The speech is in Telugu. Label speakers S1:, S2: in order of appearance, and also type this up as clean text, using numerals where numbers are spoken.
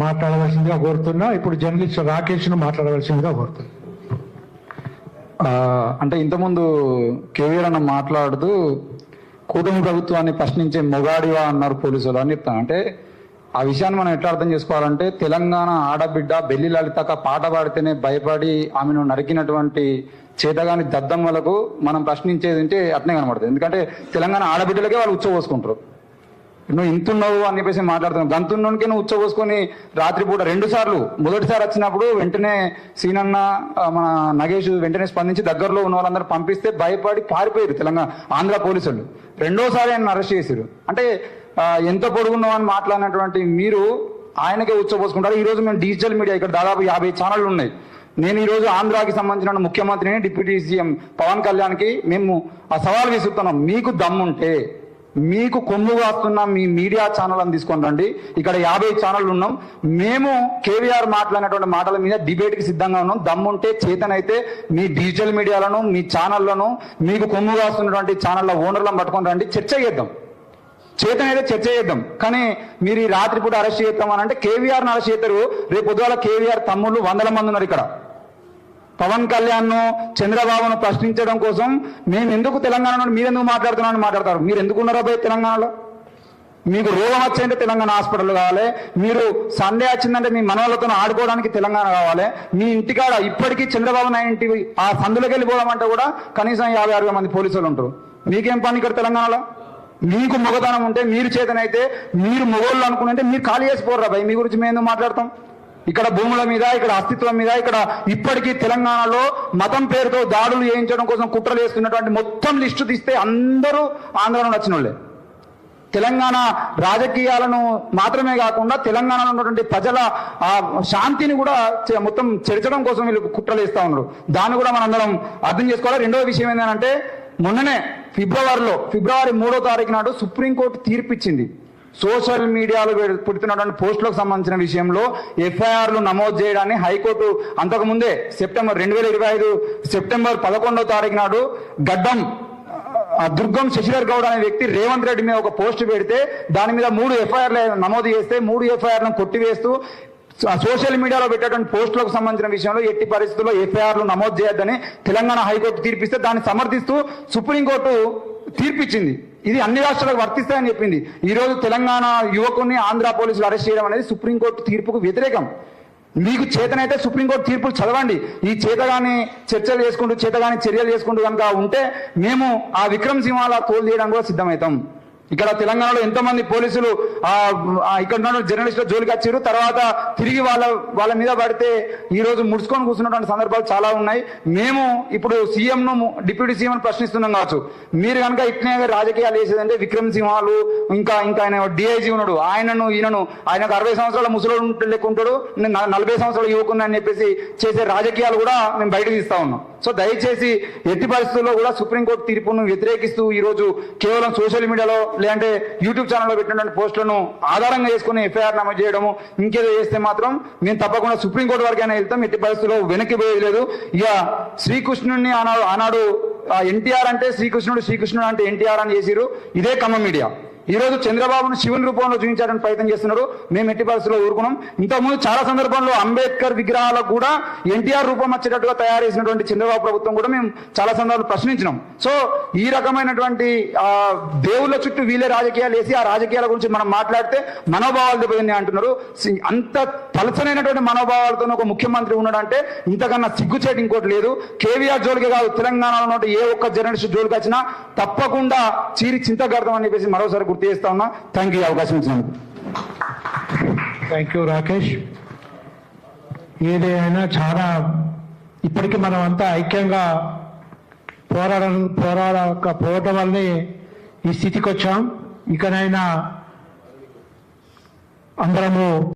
S1: మాట్లాడవలసిందిగా కోరుతున్నా. ఇప్పుడు జర్నలిస్ట్ రాకేష్ ను మాట్లాడవలసిందిగా కోరుతున్నా.
S2: అంటే ఇంతకుముందు కేవీఆర్ అన్న మాట్లాడుతూ కూటమి ప్రభుత్వాన్ని ప్రశ్నించే మొగాడివా అన్నారు పోలీసులు అని చెప్తాను. అంటే ఆ విషయాన్ని మనం ఎట్లా అర్థం చేసుకోవాలంటే, తెలంగాణ ఆడబిడ్డ బెల్లి లలితక పాట పాడితేనే భయపడి ఆమెను నరికినటువంటి చేతగాని దద్దమ్మలకు మనం ప్రశ్నించేది అంటే అట్నే కనబడుతుంది. ఎందుకంటే తెలంగాణ ఆడబిడ్డలకే వాళ్ళు ఉచ్చబోసుకుంటారు. నువ్వు ఇంతున్నావు అని చెప్పేసి మాట్లాడుతున్నావు. గంతున్నోనికే నువ్వు ఉచ్చబోసుకొని రాత్రిపూట 2 సార్లు, మొదటిసారి వచ్చినప్పుడు వెంటనే సీనన్న మన నగేష్ వెంటనే స్పందించి దగ్గరలో ఉన్న వాళ్ళందరూ పంపిస్తే భయపడి పారిపోయారు తెలంగాణ ఆంధ్ర పోలీసులు. 2వ సారి ఆయన అరెస్ట్ చేశారు. అంటే ఎంత పొడుగున్నావు అని మాట్లాడినటువంటి మీరు ఆయనకే ఉచ్చబోసుకుంటారు. ఈరోజు మేము డిజిటల్ మీడియా ఇక్కడ దాదాపు 50 ఛానళ్ళు ఉన్నాయి. నేను ఈరోజు ఆంధ్రాకి సంబంధించిన ముఖ్యమంత్రిని, డిప్యూటీ సీఎం పవన్ కళ్యాణ్కి మేము ఆ సవాల్ విసురుతున్నాం. మీకు దమ్ముంటే మీకు కొమ్ముగా వస్తున్న మీ మీడియా ఛానల్ అని తీసుకొని రండి. ఇక్కడ 50 ఛానళ్ళు ఉన్నాం. మేము కేవీఆర్ మాట్లాడినటువంటి మాటల మీద డిబేట్కి సిద్ధంగా ఉన్నాం. దమ్ముంటే చేతనైతే మీ డిజిటల్ మీడియాలను, మీ ఛానళ్లను, మీకు కొమ్ముగా వస్తున్నటువంటి ఛానళ్ళ ఓనర్లను పట్టుకొని రండి, చర్చ చేద్దాం. చేతనైతే చర్చ చేద్దాం. కానీ మీరు ఈ రాత్రిపూట అరెస్ట్ చేద్దామని అంటే కేవీఆర్ని అరెస్ట్ చేస్తారు. రేపు పొద్దుగాల కేవీఆర్ తమ్ముళ్ళు 100 మంది ఉన్నారు ఇక్కడ. పవన్ కళ్యాణ్ను, చంద్రబాబును ప్రశ్నించడం కోసం మేము ఎందుకు తెలంగాణలో మీరెందుకు మాట్లాడుతున్నామని మాట్లాడతారు. మీరు ఎందుకు ఉన్నారా భయ తెలంగాణలో? మీకు రోగం వచ్చిందంటే తెలంగాణ హాస్పిటల్ కావాలి. మీరు సండే వచ్చిందంటే మీ మనవాళ్ళతో ఆడుకోవడానికి తెలంగాణ కావాలి. మీ ఇంటికాడ ఇప్పటికీ చంద్రబాబు నాయుడు ఇంటి ఆ సందులోకి వెళ్ళిపోవడం అంటే కూడా కనీసం 50-60 మంది పోలీసులు ఉంటారు. మీకేం పని ఇక్కడ తెలంగాణలో? మీకు మొగతనం ఉంటే, మీరు చేతనైతే, మీరు మొగోళ్ళు అనుకుంటే మీరు ఖాళీ చేసిపోర్రా భయ్. మీ గురించి మేము ఎందుకు మాట్లాడతాం? ఇక్కడ భూముల మీద, ఇక్కడ అస్తిత్వం మీద, ఇక్కడ ఇప్పటికీ తెలంగాణలో మతం పేరుతో దాడులు చేయించడం కోసం కుట్రలు చేస్తున్నటువంటి మొత్తం లిస్టు తీస్తే అందరూ ఆంధ్రలో వచ్చిన వాళ్ళే. తెలంగాణ రాజకీయాలను మాత్రమే కాకుండా తెలంగాణలో ఉన్నటువంటి ప్రజల శాంతిని కూడా మొత్తం చెరచడం కోసం వీళ్ళు కుట్రలు చేస్తూ ఉన్నారు. దాన్ని కూడా మనందరం అర్థం చేసుకోవాలి. రెండవ విషయం ఏంటంటే, మొన్ననే ఫిబ్రవరి 3వ తారీఖు నాడు సుప్రీంకోర్టు తీర్పిచ్చింది. సోషల్ మీడియాలో పెడుతున్నటువంటి పోస్టులకు సంబంధించిన విషయంలో ఎఫ్ఐఆర్లు నమోదు చేయడాన్ని హైకోర్టు అంతకుముందే 2025 సెప్టెంబర్ 11వ తారీఖు నాడు గడ్డం దుర్గం శశిధర్ గౌడ్ అనే వ్యక్తి రేవంత్ రెడ్డి మీద ఒక పోస్ట్ పెడితే దాని మీద 3 ఎఫ్ఐఆర్లు నమోదు చేస్తే 3 ఎఫ్ఐఆర్లను కొట్టివేస్తూ సోషల్ మీడియాలో పెట్టేటువంటి పోస్టులకు సంబంధించిన విషయంలో ఎట్టి పరిస్థితుల్లో ఎఫ్ఐఆర్లు నమోదు చేయొద్దని తెలంగాణ హైకోర్టు తీర్పిస్తే దాన్ని సమర్థిస్తూ సుప్రీంకోర్టు తీర్పిచ్చింది. ఇది అన్ని రాష్ట్రాలకు వర్తిస్తాయని చెప్పింది. ఈరోజు తెలంగాణ యువకుని ఆంధ్ర పోలీసులు అరెస్ట్ చేయడం అనేది సుప్రీంకోర్టు తీర్పుకు వ్యతిరేకం. మీకు చేతనైతే సుప్రీంకోర్టు తీర్పులు చదవండి. ఈ చేతగాని చర్చలు చేసుకుంటూ, చేతగాని చర్యలు చేసుకుంటూ కనుక ఉంటే మేము ఆ విక్రమ్ సింహాల తోలు తీయడానికి కూడా సిద్ధమవుతాం. ఇక్కడ తెలంగాణలో ఎంతోమంది పోలీసులు ఇక్కడ ఉన్న జర్నలిస్టుల జోలికి వచ్చారు. తర్వాత తిరిగి వాళ్ళ మీద పడితే ఈ రోజు ముడుచుకొని కూర్చున్నటువంటి సందర్భాలు చాలా ఉన్నాయి. మేము ఇప్పుడు సీఎంను, డిప్యూటీ సీఎం ప్రశ్నిస్తున్నాం కావచ్చు. మీరు కనుక ఇట్నే రాజకీయాలు చేసేదంటే విక్రమ్ సింహాలు, ఇంకా ఆయన డిఐజీ ఉన్నాడు, ఈయనను ఆయనకు 60 సంవత్సరాల ముసలోడు లెక్క ఉంటాడు, 40 సంవత్సరాల యువకున్నా అని చెప్పేసి చేసే రాజకీయాలు కూడా మేము బయటకు తీస్తా ఉన్నాం. సో దయచేసి ఎట్టి పరిస్థితుల్లో కూడా సుప్రీంకోర్టు తీర్పును వ్యతిరేకిస్తూ ఈరోజు కేవలం సోషల్ మీడియాలో లేదంటే యూట్యూబ్ ఛానల్లో పెట్టినటువంటి పోస్టులను ఆధారంగా చేసుకుని ఎఫ్ఐఆర్ నమోదు చేయడము ఇంకేదో చేస్తే మాత్రం మేము తప్పకుండా సుప్రీంకోర్టు వరకైనా వెళ్తాం. ఎట్టి పరిస్థితుల్లో వెనక్కి పోయేది లేదు. ఇక శ్రీకృష్ణుడిని ఆనాడు ఎన్టీఆర్ అంటే శ్రీకృష్ణుడు, శ్రీకృష్ణుడు అంటే ఎన్టీఆర్ అని చేసిరు ఇదే ఖమ్మం మీడియా. ఈ రోజు చంద్రబాబును శివుని రూపంలో చూపించడానికి ప్రయత్నం చేస్తున్నారు. మేము ఎట్టి పరిస్థితుల్లో ఊరుకున్నాం. ఇంతకుముందు చాలా సందర్భంలో అంబేద్కర్ విగ్రహాలకు కూడా ఎన్టీఆర్ రూపం వచ్చేటట్టుగా తయారు చేసినటువంటి చంద్రబాబు ప్రభుత్వం కూడా మేము చాలా సందర్భాలు ప్రశ్నించినాం. సో ఈ రకమైనటువంటి దేవుళ్ళ చుట్టూ వీళ్ళే రాజకీయాలు వేసి ఆ రాజకీయాల గురించి మనం మాట్లాడితే మనోభావాలు దెబ్బతిన్నాయి అంటున్నారు. అంత పలసనైనటువంటి మనోభావాలతో ఒక ముఖ్యమంత్రి ఉన్నాడంటే ఇంతకన్నా సిగ్గుచేటు ఇంకోటి లేదు. కేవీఆర్ జోలికి కాదు, తెలంగాణలో ఉన్న ఏ ఒక్క జర్నలిస్ట్ జోలికి వచ్చినా తప్పకుండా చీరి చింతగడతాం అని చెప్పేసి మరోసారి గుర్తు చేస్తా ఉన్నా. థ్యాంక్ యూ అవకాశం ఇచ్చినందుకు.
S1: Thank you Rakesh. ఏదైనా చాలా ఇప్పటికీ మనం అంతా ఐక్యంగా పోరాడకపోవటం వల్లనే ఈ స్థితికి వచ్చాం. ఇకనైనా అందరము